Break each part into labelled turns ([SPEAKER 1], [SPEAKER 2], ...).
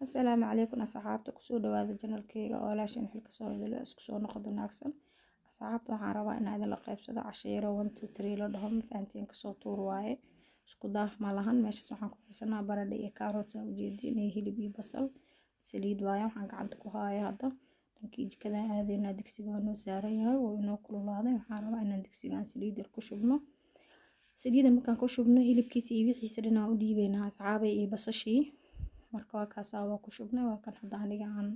[SPEAKER 1] Assalaamu calaykum asxaabta kusoo dhawaada channelkayga oo laashan xilka soo hadlo isku soo noqdo wanaagsan. Asxaabta waxaan rabaa in aad la qaybsado cashiiro 1 2 3 la dhaho faantiin ka soo tuur waaye isku daah ma lahan meeshaas waxaan ku haysanaa baradho iyo carrots aan ujeedin iyo hilib iyo basal saliid waaye waxaan gacanta ku hayaa hadda dhankii jikada aadayna digsiga waa noo saaran yahay oo inoo kululaaday waxaan rabaa inaan digsigaan saliid yar ku shubno saliida markaan ku shubno hilibkiisa iyo wixiisa dhanaan u dhiibaynaa asxaabay iyo basashii marka waa kaas waa ku shubnay waa kan hadda aniga aan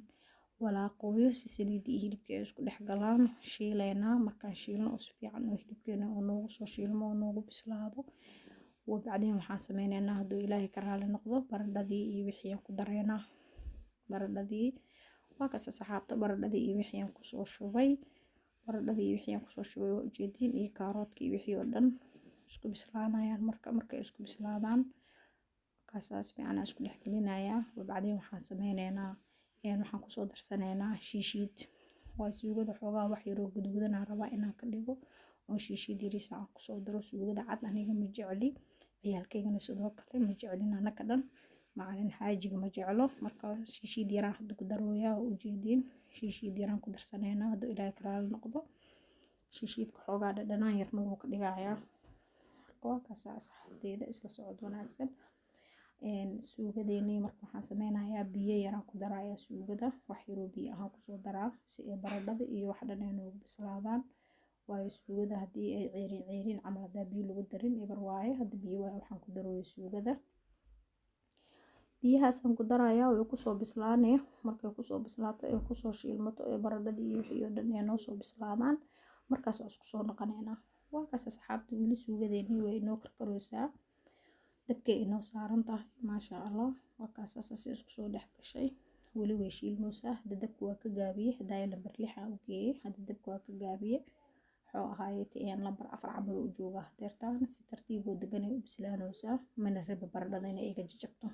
[SPEAKER 1] walaaqooyo si saliidii iyo hilibkii ay isku dhex galaan shiileynaa markaan shiilno oo si fiican oo hilibkeena oo noogu soo shiilmo oo noogu bislaado wabacdeen waxaan sameynaynaa hadduu ilaahay ka raali noqdo baradhadii iyo wixii aan ku dareynaa baradhadii waa kaas asxaabta baradhadii iyo wixii aan kusoo shubay waa ujeediin iyo kaaroodkii iyo wixii oo dhan isku bislaanayaan markay isku bislaadaan kasaas fiican isku dhex gelinayaa wabacdeen waxaan sameynaynaa waxaan kusoo darsanaynaa shiishiid waa suugada xoogaa wax yar oo guduudanaa rabaa inaan ka dhigo oo shiishiid yariis aan kusoo daro suugada cad aniga ma jecli ciyaalkaygana sidoo kale ma jeclin anaka dhan macalin xaajiga ma jeclo marka shiishiid yaraan hadda ku darooyaa oo ujeediin shiishiid yaraan ku darsanaynaa hadduu ilaahay ka raali noqdo shiishiidka xoogaa dhadhanaan yarna wuu ka dhigayaa marka waa kaas asxaabteeda isla socod wanaagsan suugadeeni marka waxaan sameynayaa biyo yaraan ku darayaa suugada wax yaroo biyo ahaan kusoo daraa si ay baradhada iyo wax dhan ay noogu bislaadaan waayo suugada haddii ay ceerin camal hadaa biyo lagu darin ebar waaye hadda biyo waaye waxaan ku darooyo suugada biyahaasaan ku darayaa way kusoo bislaanaya markay kusoo bislaato ay kusoo shiilmato ee baradhadii iyo wixii oo dhan ay noo soo bislaadaan markaas isku soo noqonaynaa waa kaas asxaabta weli suugadeeni way inoo karkaroosaa dabkay inoo saaran tahay maasha allah waa kaas asasi isku soo dhex gashay weli way shiilmoosaa hadda dabka waa ka gaabiye hadaa lambar 6 aan u geeyay hadda dabka waa ka gaabiye wuxuu ahaayay lambar 4 camal u joogaa deertaan si tartiib oo degan ay u bislaanaysaa mana raba baradhada inay iga jajabto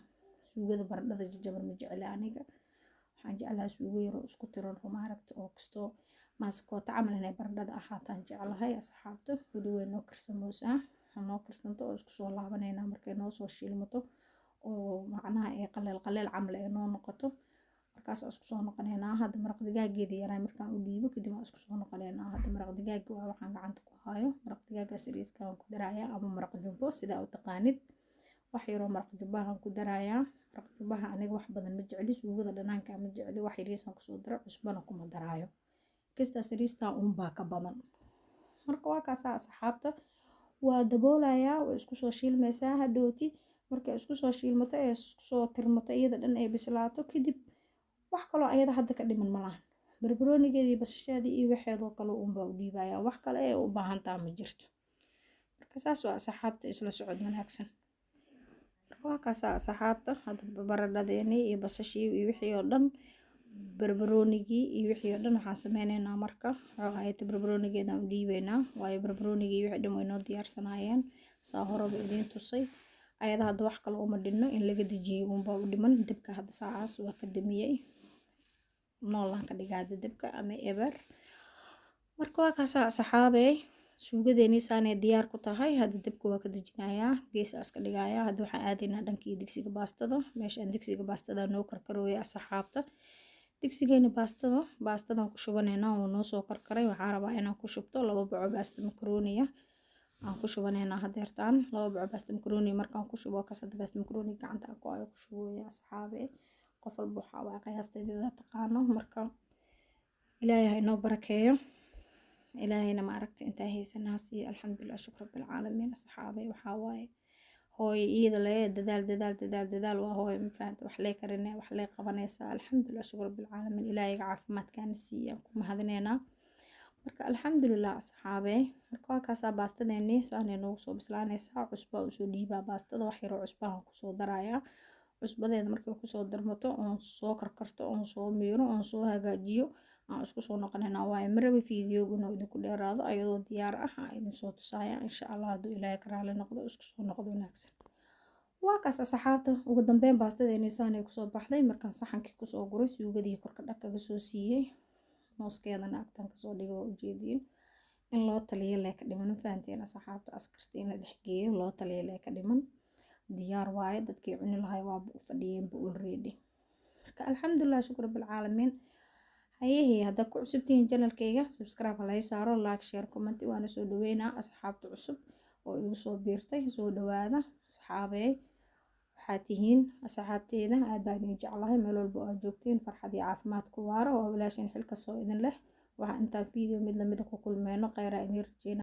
[SPEAKER 1] suugada baradhada jajaban ma jecla aniga waxaan jeclaa suugo yar oo isku tiran oo maaragta oo kasto maaskoota camal inay baradhada ahaataan jeclahay asxaabta weli way noo karsamoosaa noo karsanto oo isku soo laabaneynaa markay noo soo shiilmato oo macnaha ay qaleel camal ay noo noqoto markaas isku soo noqoneynaa hadda maraq digaageeda yaraa markaan u dhiibo kadib isku soo noqoneynaa hadda maraq digaag waa waxaan gacanta ku hayo maraq digaaga sariiska aan ku darayaa ama maraq jumbo sida aad taqaanid wax yar oo maraq jumbahan ku darayaa maraq jumbaha aniga wax badan ma jecli suugada dhanaanka ma jecli wax yariis aan kusoo daro cusbana kuma daraayo kasta sariista baa ka badan marka waa kaas asxaabta waa daboolayaa way isku soo shiilmaysaa hadhooti markay isku soo shiilmato ee isku soo tirmato iyada dhan ay bislaato kadib wax kale ayada hadda ka dhiman malahan barbaroonigeedii basashaadii iyo waxeedoo kale baa u dhiibayaa wax kale ee u baahan tahay ma jirto marka saas waa asxaabta isla socod wanaagsan waa kaas asxaabta hadda baradhadeeni iyo basashii iyo wixii oo dhan barbaroonigii iyo wixii oo dhan waxaan sameynaynaa marka waxay barbaroonigeedaan u dhiibaynaa waayo barbaroonigii wixii dhan way noo diyaarsanaayeen saa horeba idiin tusay ayada hadda wax kale uma dhinno in laga dejiyo unbaa u dhiman dabka hadda saacaas waa ka damiyey noolaan ka dhigaa dabka ama eber marka waa kaas asxaabey suugadeeni saanay diyaar ku tahay hadda dabka waa ka dejinayaa geesaas ka dhigayaa hadda waxaan aadaynaa dhankii digsiga baastada meeshaan digsiga baastada noo karkarooya asxaabta digsigeena baastadan ku shubanaynaa oo noo soo karkaray waxaan rabaa inaan ku shubto 2 baco baasta makarooni aan ku shubanaynaa hadeertaan 2 baco baasta makarooni markaan ku shubo ka saddex baasta makarooni gacanta aan ku ayo ku shubooya asxaabe qof walba waxa waa qiyaasteeda taqaano marka ilaahay inoo barakeeyo ilaahayna ma aragta inta haysanaa si alxamdulillah shukr rabbil caalamiin asxaabe waxa waaye hooy iyada la dadaal waa hooy ma fahamta wax lee karinay wax lee qabanaysa alxamdulillah shukr rabbil caalamiin ilaahay caafimaadkaana siiyo ku mahadinaynaa marka alxamdulillah asxaabe marka waa kaas baastadeeni saanay noogu soo bislaanaysaa cusba u soo dhiibaa baastada wax yar oo cusba aan ku soo darayaa cusbadeeda markay ku soo darmato oo soo karkarto oo soo miiro oo soo hagaajiyo aan isku soo noqonaynaa waayo maraba fiidiyowguna idinku dheeraado ayadoo diyaar ah aan idin soo tusaaya insha Allah hadduu ilaahay ka raali noqdo isku soo noqdo wanaagsan waa kaas asxaabta ugu dambeyn baastadeeni saanay kusoo baxday markaan saxankii kusoo guray suugadii korka dhaqaga soo siiyey mooskeedana agtan kasoo dhigo ujeediin in loo taliyo lee ka dhiman fahanteen asxaabta askarta in la dhex geeyo loo taliyo lee ka dhiman diyaar waaye dadkii cuni lahay waa u fadhiyeen already marka alxamdulilah shukr bilcaalamiin. hayehe hadda ku cusubtihiin channelkayga subscribe ha laga saaro, like share comment waana soo dhaweynaa asxaabta cusub oo igu soo biirtay. soo dhawaada asxaabey, waxaad tihiin asxaabteyda aad baan idin jeclahay. meel walba oo aad joogtiin farxad iyo caafimaad ku waara. waa walaashin xilka soo idin leh. waxaan intaan video mid lamid ku kulmeyno kheyr aan idin rajeyna.